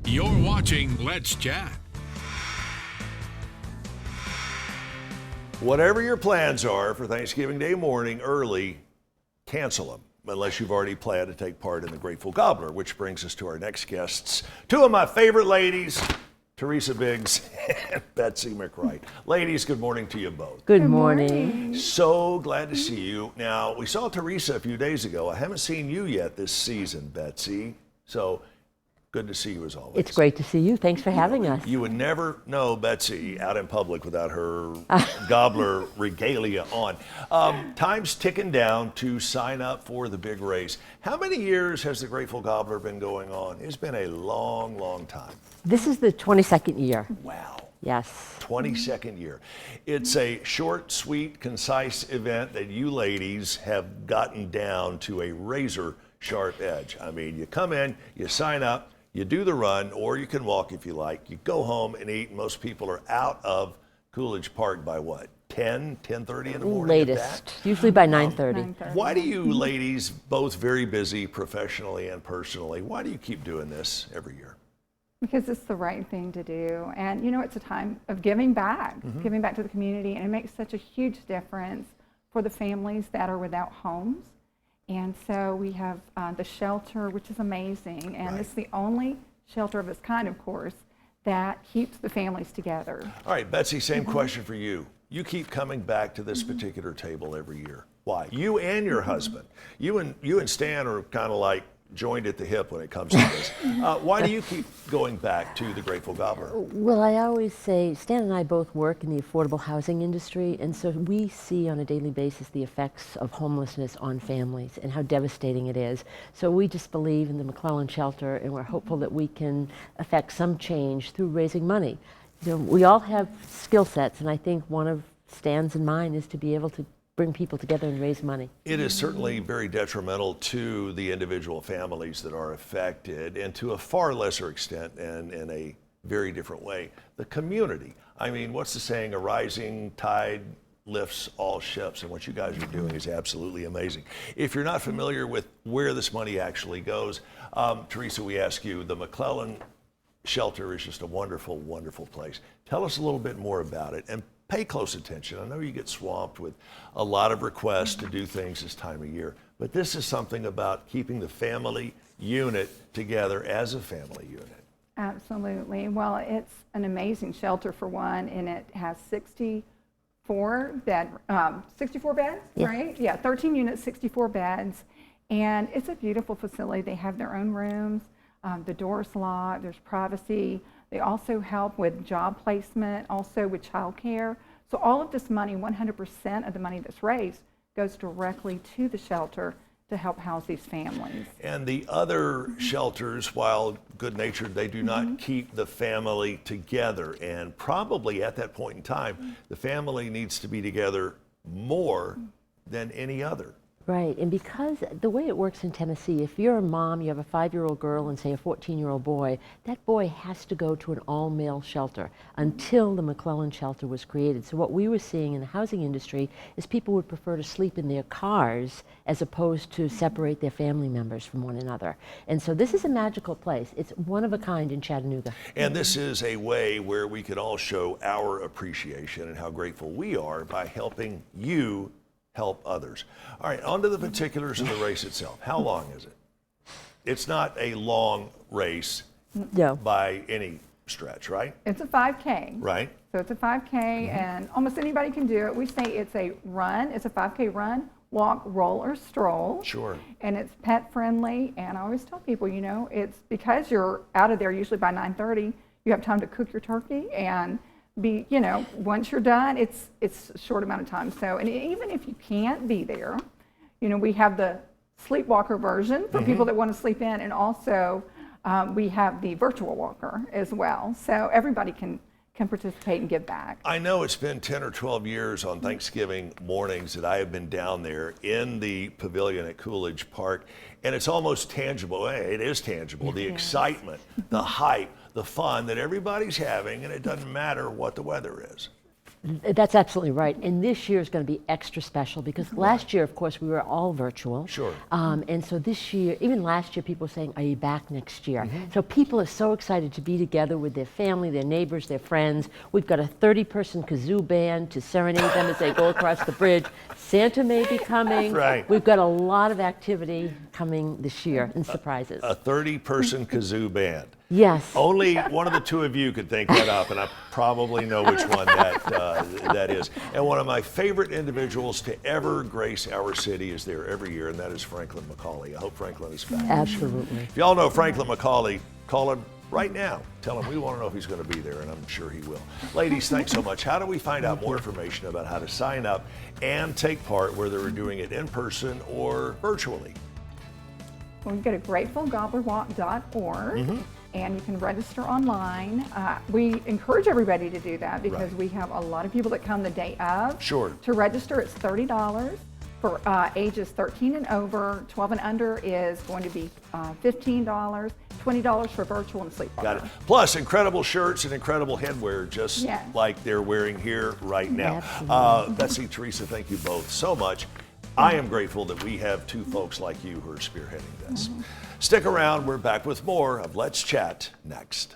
You're watching Let's Chat. Whatever your plans are for Thanksgiving Day morning early, cancel them unless you've already planned to take part in the Grateful Gobbler, which brings us to our next guests. Two of my favorite ladies, Teresa Biggs and Betsy McWright. Ladies, good morning to you both. Good morning. So glad to see you. Now, we saw Teresa a few days ago. I haven't seen you yet this season, Betsy. So good to see you as always. It's great to see you. Thanks for having us. You would never know Betsy out in public without her gobbler regalia on. Time's ticking down to sign up for the big race. How many years has the Grateful Gobbler been going on? It's been a long, long time. This is the 22nd year. Wow. Yes. 22nd year. It's a short, sweet, concise event that you ladies have gotten down to a razor sharp edge. I mean, you come in, you sign up, you do the run, or you can walk if you like. You go home and eat. Most people are out of Coolidge Park by what, 10:30 in the morning? Latest. Usually by 9:30. Why do you ladies, both very busy professionally and personally, why do you keep doing this every year? Because it's the right thing to do. And, you know, it's a time of giving back to the community. And it makes such a huge difference for the families that are without homes. And so we have the shelter, which is amazing. And it's the only shelter of its kind, of course, that keeps the families together. All right, Betsy, same question for you. You keep coming back to this particular table every year. Why? You and your husband. You and Stan are kind of like joined at the hip when it comes to this. Why do you keep going back to the Grateful Gobbler? Well, I always say, Stan and I both work in the affordable housing industry, and so we see on a daily basis the effects of homelessness on families and how devastating it is. So we just believe in the Maclellan Shelter, and we're hopeful that we can affect some change through raising money. You know, we all have skill sets, and I think one of Stan's and mine is to be able to bring people together and raise money. It is certainly very detrimental to the individual families that are affected, and to a far lesser extent and in a very different way, the community. I mean, what's the saying? A rising tide lifts all ships, and what you guys are doing is absolutely amazing. If you're not familiar with where this money actually goes, Teresa, we ask you, the Maclellan Shelter is just a wonderful, wonderful place. Tell us a little bit more about it, and pay close attention. I know you get swamped with a lot of requests to do things this time of year, but this is something about keeping the family unit together as a family unit. Absolutely. Well, it's an amazing shelter for one, and it has 64 beds, Yeah. right? Yeah, 13 units, 64 beds, and it's a beautiful facility. They have their own rooms. The door's locked. There's privacy. They also help with job placement, also with childcare. So all of this money, 100% of the money that's raised, goes directly to the shelter to help house these families. And the other shelters, while good-natured, they do not keep the family together. And probably at that point in time, the family needs to be together more than any other. Right, and because the way it works in Tennessee, if you're a mom, you have a 5-year-old girl and say a 14-year-old boy, that boy has to go to an all-male shelter until the Maclellan Shelter was created. So what we were seeing in the housing industry is people would prefer to sleep in their cars as opposed to separate their family members from one another. And so this is a magical place. It's one of a kind in Chattanooga. And this is a way where we can all show our appreciation and how grateful we are by helping you help others. All right, on to the particulars of the race itself. How long is it? It's not a long race by any stretch, right? It's a 5K. Right. So it's a 5K, and almost anybody can do it. We say it's a run. It's a 5K run, walk, roll, or stroll. Sure. And it's pet friendly. And I always tell people, you know, it's because you're out of there usually by 9:30. You have time to cook your turkey and be, you know, once you're done, it's a short amount of time. So, and even if you can't be there, you know, we have the sleepwalker version for people that want to sleep in, and also we have the virtual walker as well. So everybody can participate and give back. I know it's been 10 or 12 years on Thanksgiving mornings that I have been down there in the pavilion at Coolidge Park, and it's almost tangible. It is tangible. The excitement, the hype, the fun that everybody's having, and it doesn't matter what the weather is. That's absolutely right. And this year is going to be extra special because last year, of course, we were all virtual. Sure. And so this year, even last year, people were saying, are you back next year? So people are so excited to be together with their family, their neighbors, their friends. We've got a 30-person kazoo band to serenade them as they go across the bridge. Santa may be coming. Right. We've got a lot of activity coming this year and surprises. A 30-person kazoo band. Yes. Only one of the two of you could think that up, and I probably know which one that is. And one of my favorite individuals to ever grace our city is there every year, and that is Franklin McCauley. I hope Franklin is back. Absolutely. If y'all know Franklin McCauley, call him right now. Tell him we want to know if he's going to be there, and I'm sure he will. Ladies, thanks so much. How do we find out more information about how to sign up and take part, whether we're doing it in person or virtually? Well, you go to gratefulgobblerwalk.org. And you can register online. We encourage everybody to do that because we have a lot of people that come the day of. Sure. To register, it's $30. For ages 13 and over, 12 and under is going to be $15, $20 for virtual and sleepwalker. Got it. Plus, incredible shirts and incredible headwear, just like they're wearing here right now. Betsy, Teresa, thank you both so much. I am grateful that we have two folks like you who are spearheading this. Stick around, we're back with more of Let's Chat next.